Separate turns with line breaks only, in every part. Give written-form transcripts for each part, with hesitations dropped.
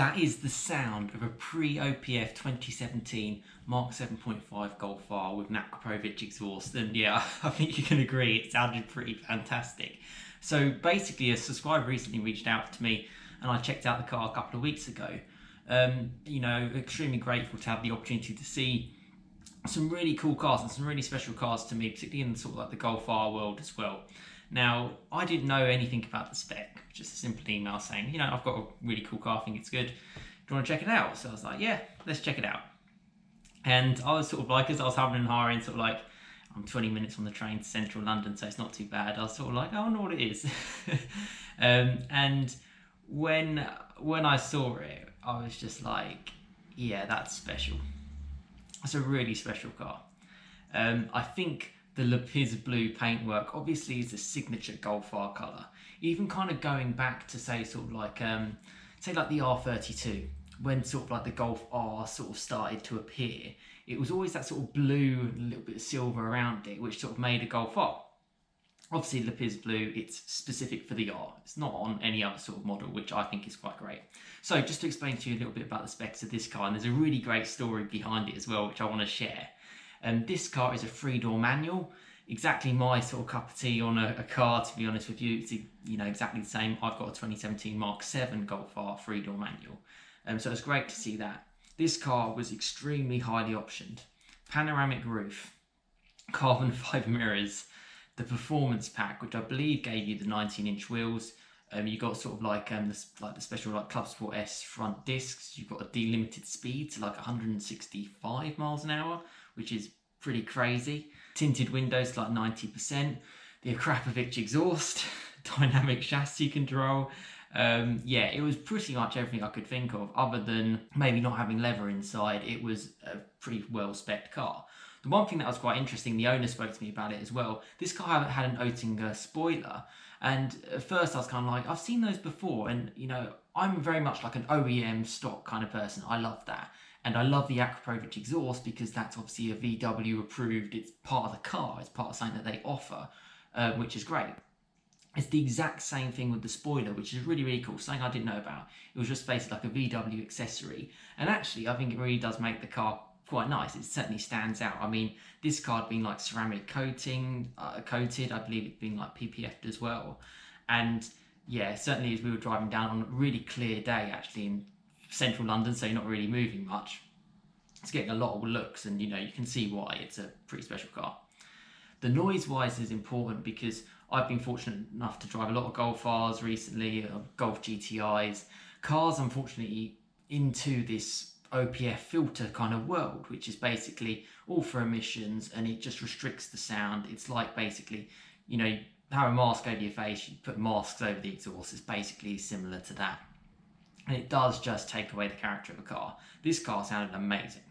That is the sound of a pre-OPF 2017 Mark 7.5 Golf R with an akrapovic exhaust, and yeah, I think you can agree it sounded pretty fantastic. So basically, a subscriber recently reached out to me and I checked out the car a couple of weeks ago. Extremely grateful to have the opportunity to see some really cool cars and some really special cars to me, particularly in sort of like the Golf R world as well. Now, I didn't know anything about the spec, just a simple email saying, I've got a really cool car, I think it's good. Do you want to check it out? So I was like, yeah, let's check it out. And I was sort of like, as I was having and hiring, sort of like, I'm 20 minutes on the train to central London, so it's not too bad. I was sort of like, I wonder what it is. And when I saw it, I was just like, yeah, that's special. It's a really special car. I think the lapis blue paintwork obviously is a signature Golf R colour. Even kind of going back to say sort of like like the R32, when sort of like the Golf R sort of started to appear, it was always that sort of blue and a little bit of silver around it, which sort of made a Golf R. Obviously lapis blue, it's specific for the R. It's not on any other sort of model, which I think is quite great. So just to explain to you a little bit about the specs of this car, and there's a really great story behind it as well, which I want to share. This car is a 3-door manual, exactly my sort of cup of tea on a car, to be honest with you. It's exactly the same. I've got a 2017 Mark 7 Golf R 3-door manual. So it's great to see that. This car was extremely highly optioned. Panoramic roof, carbon fibre mirrors, the performance pack, which I believe gave you the 19-inch wheels. You got sort of like the special like Club Sport S front discs. You've got a delimited speed to like 165 miles an hour, which is pretty crazy. Tinted windows to like 90%. The akrapovic exhaust, dynamic chassis control. Yeah, it was pretty much everything I could think of, other than maybe not having leather inside. It was a pretty well-spec'd car. The one thing that was quite interesting, the owner spoke to me about it as well. This car had an Oettinger spoiler, and at first I was kind of like, I've seen those before, and I'm very much like an OEM stock kind of person. I love that. And I love the akrapovic exhaust because that's obviously a VW approved. It's part of the car. It's part of something that they offer, which is great. It's the exact same thing with the spoiler, which is really, really cool. Something I didn't know about. It was just basically like a VW accessory. And actually, I think it really does make the car quite nice. It certainly stands out. I mean, this car had been like ceramic coated. I believe it's been like PPF'd as well. And yeah, certainly as we were driving down on a really clear day, actually in central London, so you're not really moving much, it's getting a lot of looks, and you can see why. It's a pretty special car. The noise wise is important because I've been fortunate enough to drive a lot of Golf Rs recently, Golf GTIs, cars unfortunately into this OPF filter kind of world, which is basically all for emissions, and it just restricts the sound. It's like basically, have a mask over your face, you put masks over the exhaust. It's basically similar to that. And it does just take away the character of a car. This car sounded amazing.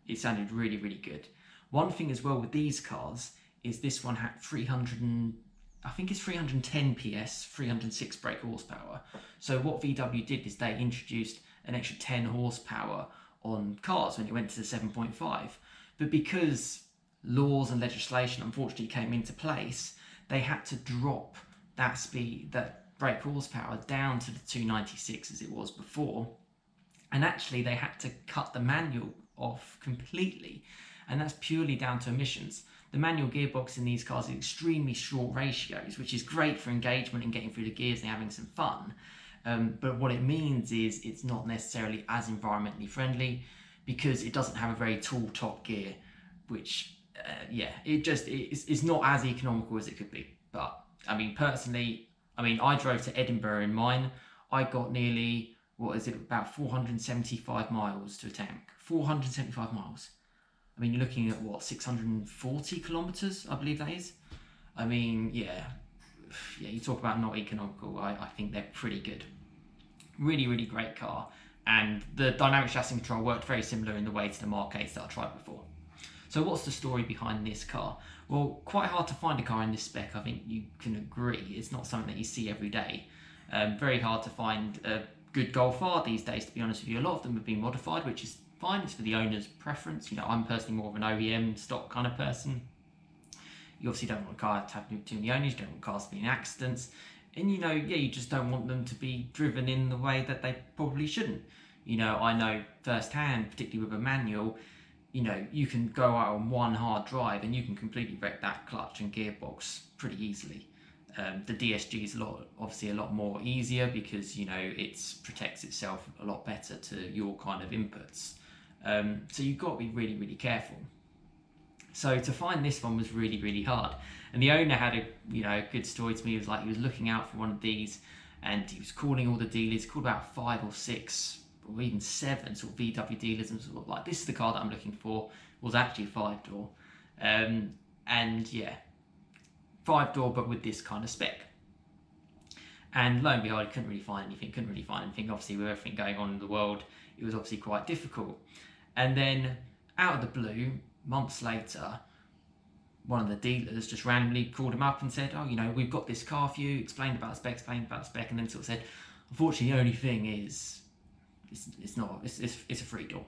It sounded really, really good. One thing as well with these cars is this one had 310 PS, 306 brake horsepower. So what VW did is they introduced an extra 10 horsepower on cars when it went to the 7.5. But because laws and legislation unfortunately came into place, they had to drop that speed, that brake horsepower, down to the 296 as it was before. And actually they had to cut the manual off completely, and that's purely down to emissions. The manual gearbox in these cars is extremely short ratios, which is great for engagement and getting through the gears and having some fun. But what it means is it's not necessarily as environmentally friendly because it doesn't have a very tall top gear, which it's not as economical as it could be. But I mean, personally, I drove to Edinburgh in mine. I got nearly, about 475 miles to a tank. 475 miles. I mean, you're looking at 640 kilometers, I believe that is. I mean, yeah, you talk about not economical. I think they're pretty good. Really, really great car. And the dynamic chassis control worked very similar in the way to the Mark 8s that I tried before. So what's the story behind this car? Well, quite hard to find a car in this spec, I think you can agree. It's not something that you see every day. Very hard to find a good Golf R these days, to be honest with you. A lot of them have been modified, which is fine. It's for the owner's preference. I'm personally more of an OEM stock kind of person. You obviously don't want a car to have too many owners, you don't want cars to be in accidents. And you just don't want them to be driven in the way that they probably shouldn't. You know, I know firsthand, particularly with a manual, you know, you can go out on one hard drive and you can completely wreck that clutch and gearbox pretty easily. The DSG is obviously a lot more easier because, you know, it protects itself a lot better to your kind of inputs. So you've got to be really, really careful. So to find this one was really, really hard. And the owner had a good story to me. He was like, he was looking out for one of these and he was calling all the dealers, called about 5 or 6 or even 7 sort of VW dealers, and sort of like, this is the car that I'm looking for. It was actually 5-door. And yeah, 5-door, but with this kind of spec. And lo and behold, I couldn't really find anything. Obviously, with everything going on in the world, it was obviously quite difficult. And then, out of the blue, months later, one of the dealers just randomly called him up and said, oh, you know, we've got this car for you, explained about the spec, and then sort of said, unfortunately, the only thing is, it's a 3-door.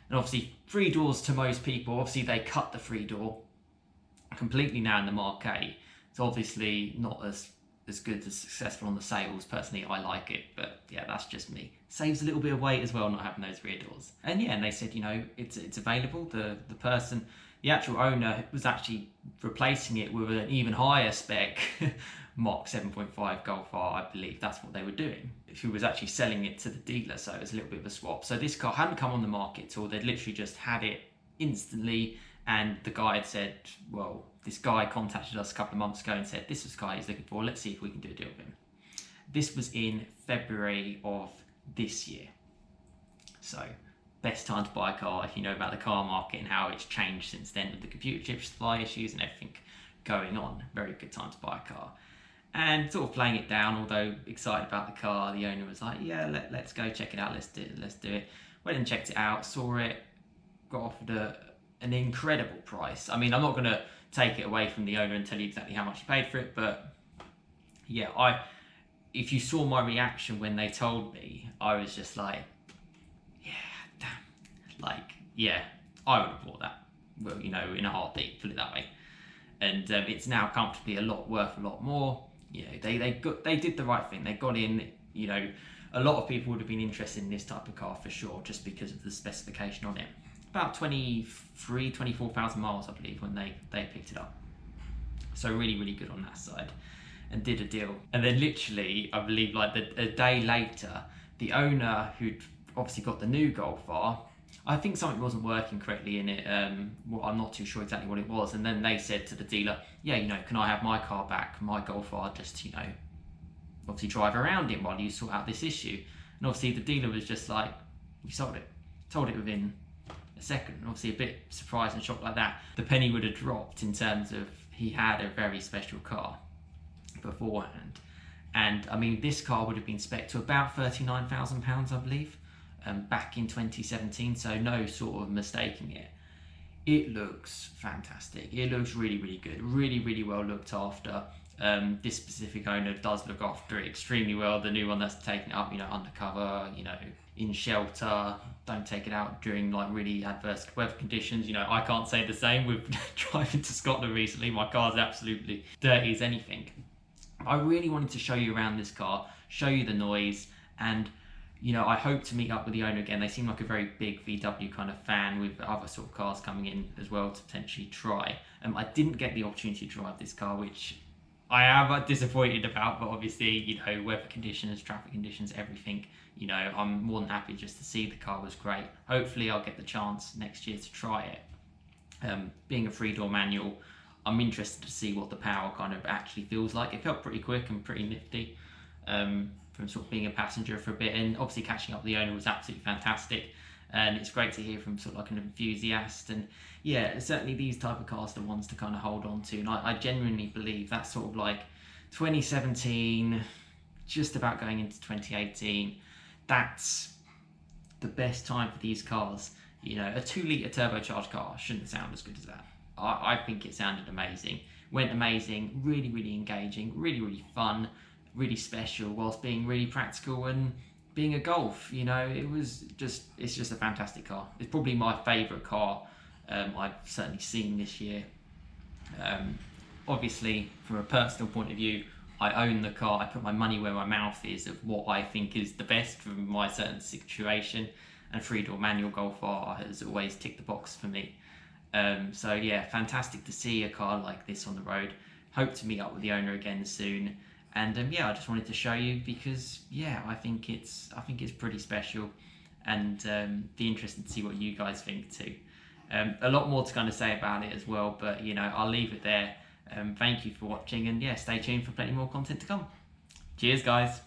And obviously, 3 doors to most people, obviously they cut the 3-door completely now in the Mark 8. It's obviously not as good as successful on the sales. Personally, I like it, but yeah, that's just me. Saves a little bit of weight as well, not having those rear doors. And yeah, and they said, you know, it's available. The actual owner was actually replacing it with an even higher spec MK7.5 Golf R, I believe that's what they were doing, who was actually selling it to the dealer, so it was a little bit of a swap. So this car hadn't come on the market at all, they'd literally just had it instantly, and the guy had said, well, this guy contacted us a couple of months ago and said, this is the guy he's looking for, let's see if we can do a deal with him. This was in February of this year. So, best time to buy a car if you know about the car market and how it's changed since then with the computer chip supply issues and everything going on. Very good time to buy a car. And sort of playing it down, although excited about the car, the owner was like, yeah, let's go check it out, let's do it. Went and checked it out, saw it, got offered an incredible price. I mean, I'm not going to take it away from the owner and tell you exactly how much he paid for it, but yeah, if you saw my reaction when they told me, I was just like, yeah, damn. Like, yeah, I would have bought that, well, you know, in a heartbeat, put it that way. And it's now comfortably worth a lot more. You know, they did the right thing. They got in, you know, a lot of people would have been interested in this type of car for sure, just because of the specification on it. About 24,000 miles, I believe, when they picked it up. So really, really good on that side, and did a deal. And then literally, I believe like a day later, the owner who'd obviously got the new Golf R, I think something wasn't working correctly in it. Well, I'm not too sure exactly what it was. And then they said to the dealer, yeah, you know, can I have my car back, my Golf R, just, you know, obviously drive around it while you sort out this issue. And obviously the dealer was just like, we sold it. Told it within a second. And obviously a bit surprised and shocked like that. The penny would have dropped in terms of he had a very special car beforehand. And I mean, this car would have been spec'd to about £39,000, I believe. Back in 2017, so no sort of mistaking it. It looks fantastic. It looks really, really good. Really, really well looked after. This specific owner does look after it extremely well. The new one that's taken it up, you know, undercover, you know, in shelter. Don't take it out during like really adverse weather conditions. You know, I can't say the same with driving to Scotland recently. My car's absolutely dirty as anything. I really wanted to show you around this car, show you the noise, and you know, I hope to meet up with the owner again. They seem like a very big VW kind of fan with other sort of cars coming in as well to potentially try. I didn't get the opportunity to drive this car, which I am disappointed about, but obviously, you know, weather conditions, traffic conditions, everything, you know, I'm more than happy just to see the car was great. Hopefully I'll get the chance next year to try it. Being a 3-door manual, I'm interested to see what the power kind of actually feels like. It felt pretty quick and pretty nifty. From sort of being a passenger for a bit, and obviously catching up with the owner was absolutely fantastic, and it's great to hear from sort of like an enthusiast. And yeah, certainly these type of cars are the ones to kind of hold on to, and I genuinely believe that's sort of like 2017, just about going into 2018, that's the best time for these cars. You know, a 2-litre turbocharged car shouldn't sound as good as that. I think it sounded amazing, went amazing, really, really engaging, really, really fun, really special, whilst being really practical and being a Golf. You know, it's just a fantastic car. It's probably my favourite car I've certainly seen this year. Obviously, from a personal point of view, I own the car. I put my money where my mouth is of what I think is the best for my certain situation, and three-door manual Golf R has always ticked the box for me. So yeah, fantastic to see a car like this on the road. Hope to meet up with the owner again soon. And yeah, I just wanted to show you because yeah, I think it's pretty special, and be interested to see what you guys think too. A lot more to kind of say about it as well, but you know, I'll leave it there. Thank you for watching, and yeah, stay tuned for plenty more content to come. Cheers, guys.